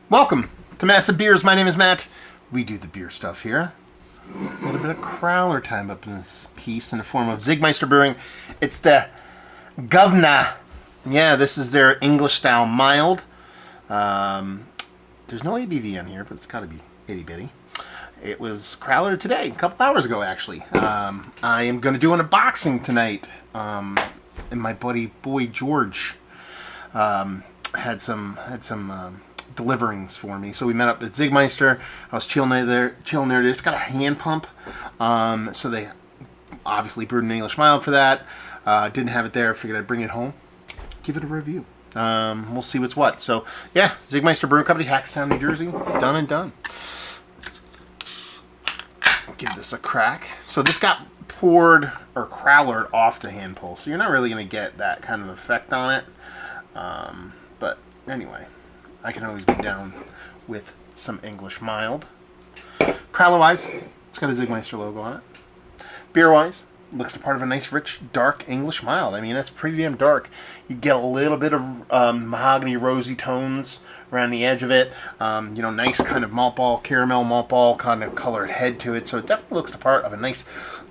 Welcome to Massive Beers. My name is Matt. We do the beer stuff here. A little bit of crowler time up in this piece in the form of Czig Meister Brewing. It's the Guv'nor. Yeah, this is their English style mild. There's no ABV on here, but it's got to be itty bitty. It was crowler today, a couple hours ago actually. I am going to do an unboxing tonight. And my buddy boy George had some deliverings for me. So we met up at Czig Meister. I was chilling there. It's got a hand pump. So they obviously brewed an English mild for that. Didn't have it there. Figured I'd bring it home. Give it a review. We'll see what's what. So yeah, Czig Meister Brewing Company, Hackstown, New Jersey. Done and done. Give this a crack. So this got poured or crowlered off the hand pull. So you're not really going to get that kind of effect on it. But anyway, I can always get down with some English mild. Crowler-wise, it's got a Czig Meister logo on it. Beer-wise, looks the part of a nice, rich, dark English mild. I mean, that's pretty damn dark. You get a little bit of mahogany rosy tones around the edge of it. Nice kind of malt ball, caramel malt ball kind of colored head to it. So it definitely looks the part of a nice,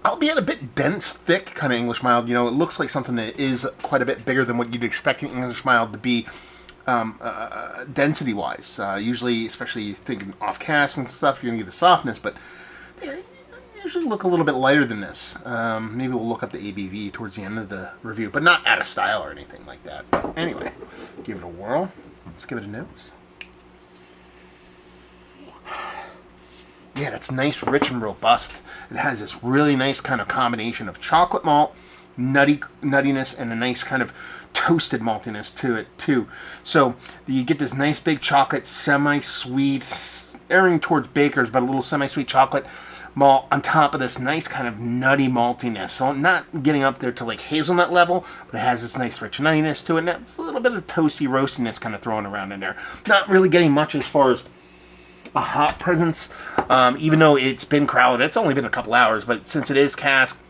albeit a bit dense, thick kind of English mild. You know, it looks like something that is quite a bit bigger than what you'd expect an English mild to be. Density-wise, usually, especially thinking off cast and stuff, you're gonna get the softness, but they usually look a little bit lighter than this. Maybe we'll look up the ABV towards the end of the review, but not out of style or anything like that. Anyway, give it a whirl. Let's give it a nose. Yeah, that's nice, rich, and robust. It has this really nice kind of combination of chocolate malt, nuttiness, and a nice kind of toasted maltiness to it too. So you get this nice big chocolate, semi-sweet, erring towards bakers, but a little semi-sweet chocolate malt on top of this nice kind of nutty maltiness. So not getting up there to like hazelnut level, but it has this nice rich nuttiness to it, and that's a little bit of toasty roastiness kind of thrown around in there. Not really getting much as far as a hop presence, even though it's been crowded. It's only been a couple hours, but since it is cask,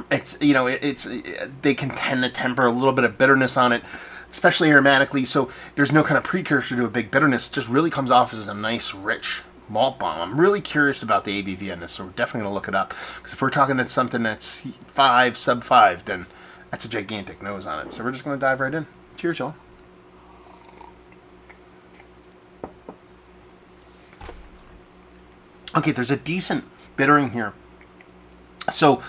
they can tend to temper a little bit of bitterness on it, especially aromatically. So there's no kind of precursor to a big bitterness. It just really comes off as a nice, rich malt bomb. I'm really curious about the ABV on this, so we're definitely gonna look it up. Because if we're talking that's something that's sub 5, then that's a gigantic nose on it. So we're just gonna dive right in. Cheers, y'all. Okay, there's a decent bittering here. So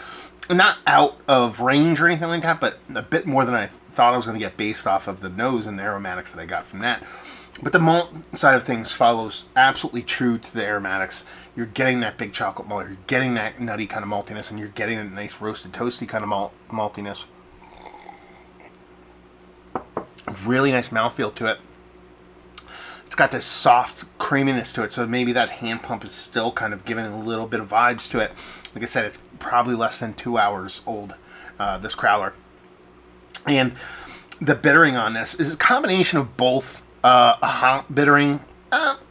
not out of range or anything like that, but a bit more than I thought I was going to get based off of the nose and the aromatics that I got from that. But the malt side of things follows absolutely true to the aromatics. You're getting that big chocolate malt, you're getting that nutty kind of maltiness, and you're getting a nice roasted, toasty kind of maltiness. Really nice mouthfeel to it. It's got this soft creaminess to it, so maybe that hand pump is still kind of giving a little bit of vibes to it. Like I said, it's probably less than 2 hours old, this crowler. And the bittering on this is a combination of both a hop bittering,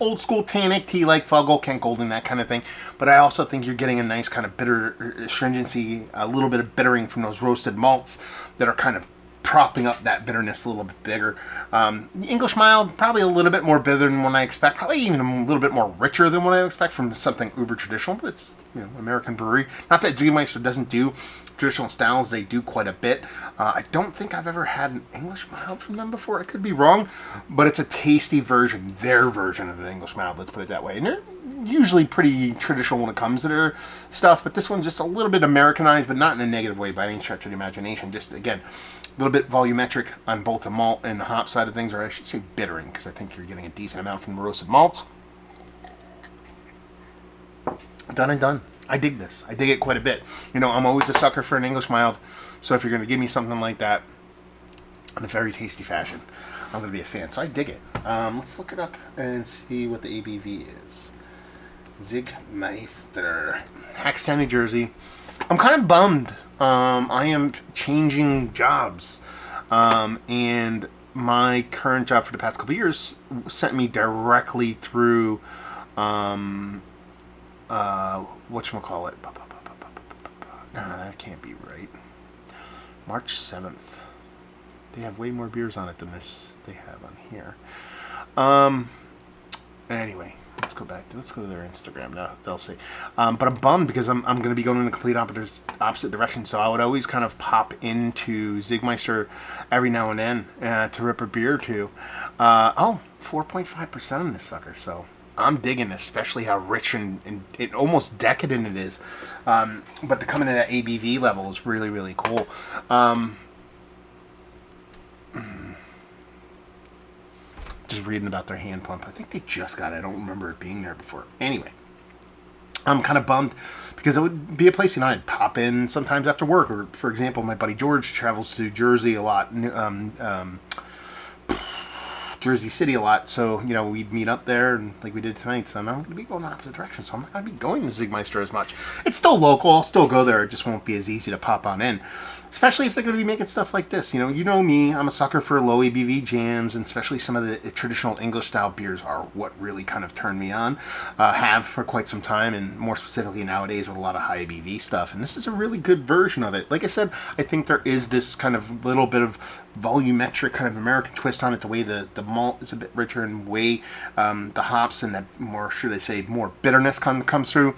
old school tannic, tea-like, Fuggle, Kent Golding, that kind of thing. But I also think you're getting a nice kind of bitter astringency, a little bit of bittering from those roasted malts that are kind of propping up that bitterness a little bit bigger. English mild, probably a little bit more bitter than what I expect. Probably even a little bit more richer than what I expect from something uber traditional. But it's, American brewery. Not that Czig Meister doesn't do traditional styles. They do quite a bit. I don't think I've ever had an English mild from them before. I could be wrong, but it's a tasty version, their version of an English mild. Let's put it that way. And they're usually pretty traditional when it comes to their stuff. But this one's just a little bit Americanized, but not in a negative way by any stretch of the imagination. Just again, a little bit volumetric on both the malt and the hop side of things, or I should say bittering, because I think you're getting a decent amount from the roasted malts. Done and done. I dig this. I dig it quite a bit. I'm always a sucker for an English mild, so if you're going to give me something like that in a very tasty fashion, I'm going to be a fan. So I dig it. Let's look it up and see what the ABV is. Czig Meister, Hackstown, New Jersey. I'm kind of bummed. I am changing jobs, and my current job for the past couple of years sent me directly through whatchamacallit. That can't be right. March 7th. They have way more beers on it than they have on here. Anyway, let's go to their Instagram now. They'll see. But I'm bummed because I'm going to be going in a complete opposite direction. So I would always kind of pop into Czig Meister every now and then to rip a beer or two. 4.5% on this sucker. So I'm digging, especially how rich and it almost decadent it is. But to come into that ABV level is really, really cool. Just reading about their hand pump. I think they just got it. I don't remember it being there before. Anyway, I'm kind of bummed because it would be a place, I'd pop in sometimes after work. Or, for example, my buddy George travels to Jersey a lot, Jersey City a lot. So, we'd meet up there and like we did tonight. So I'm going to be going in the opposite direction. So I'm not going to be going to Czig Meister as much. It's still local. I'll still go there. It just won't be as easy to pop on in. Especially if they're going to be making stuff like this. You know me, I'm a sucker for low ABV jams, and especially some of the traditional English-style beers are what really kind of turned me on. Have for quite some time, and more specifically nowadays with a lot of high ABV stuff. And this is a really good version of it. Like I said, I think there is this kind of little bit of volumetric kind of American twist on it, the way the malt is a bit richer and way the hops and that more, should I say, more bitterness comes through.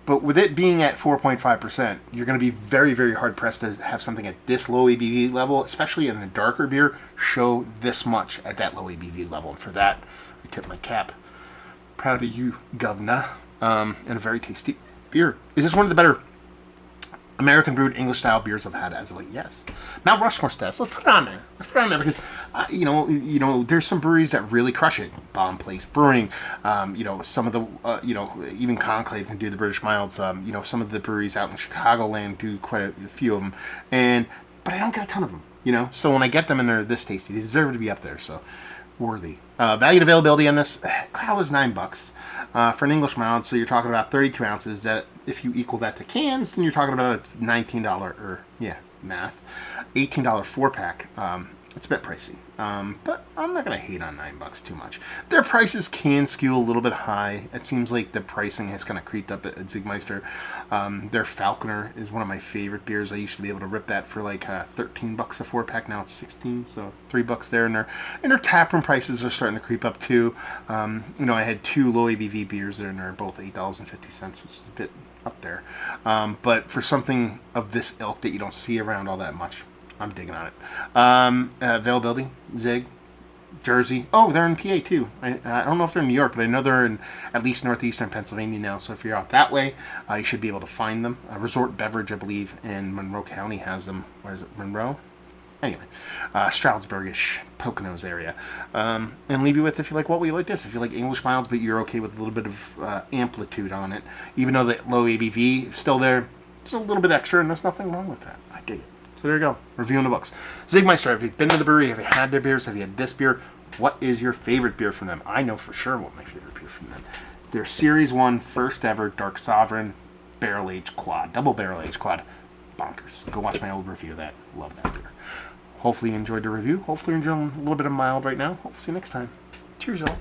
But with it being at 4.5%, you're going to be very, very hard-pressed to have something at this low ABV level, especially in a darker beer, show this much at that low ABV level. And for that, I tip my cap. Proud of you, Guv'nor. And a very tasty beer. Is this one of the better American brewed English style beers I've had as of late? Yes. Mount Rushmore status. Let's put it on there. Because there's some breweries that really crush it. Bomb Place Brewing. Some of the even Conclave can do the British milds. Some of the breweries out in Chicagoland do quite a few of them. But I don't get a ton of them. So when I get them and they're this tasty, they deserve to be up there. So worthy. Value to availability on this, Crowler's $9 for an English mild. So you're talking about 32 ounces. That if you equal that to cans, then you're talking about a $19 math, $18 4-pack. It's a bit pricey, but I'm not gonna hate on $9 too much. Their prices can skew a little bit high. It seems like the pricing has kind of creeped up at Czig Meister. Their Falconer is one of my favorite beers. I used to be able to rip that for like $13 a 4-pack. Now it's 16, so $3 there. And their taproom prices are starting to creep up too. I had 2 low ABV beers there, and they're both $8.50, which is a bit up there. But for something of this ilk that you don't see around all that much, I'm digging on it. Availability, Czig, Jersey. Oh, they're in PA too. I don't know if they're in New York, but I know they're in at least northeastern Pennsylvania now. So if you're out that way, you should be able to find them. Resort Beverage, I believe, in Monroe County has them. Where is it? Monroe? Anyway, Stroudsburgish, Poconos area. And leave you with, if you like, what we like this. If you like English milds, but you're okay with a little bit of amplitude on it, even though the low ABV is still there, just a little bit extra, and there's nothing wrong with that. I dig it. So there you go. Reviewing the books. Czig Meister, have you been to the brewery? Have you had their beers? Have you had this beer? What is your favorite beer from them? I know for sure what my favorite beer from them. Their Series 1 first ever Dark Sovereign barrel-aged quad. Double barrel-aged quad. Bonkers. Go watch my old review of that. Love that beer. Hopefully you enjoyed the review. Hopefully you're enjoying a little bit of mild right now. Hope to see you next time. Cheers, y'all.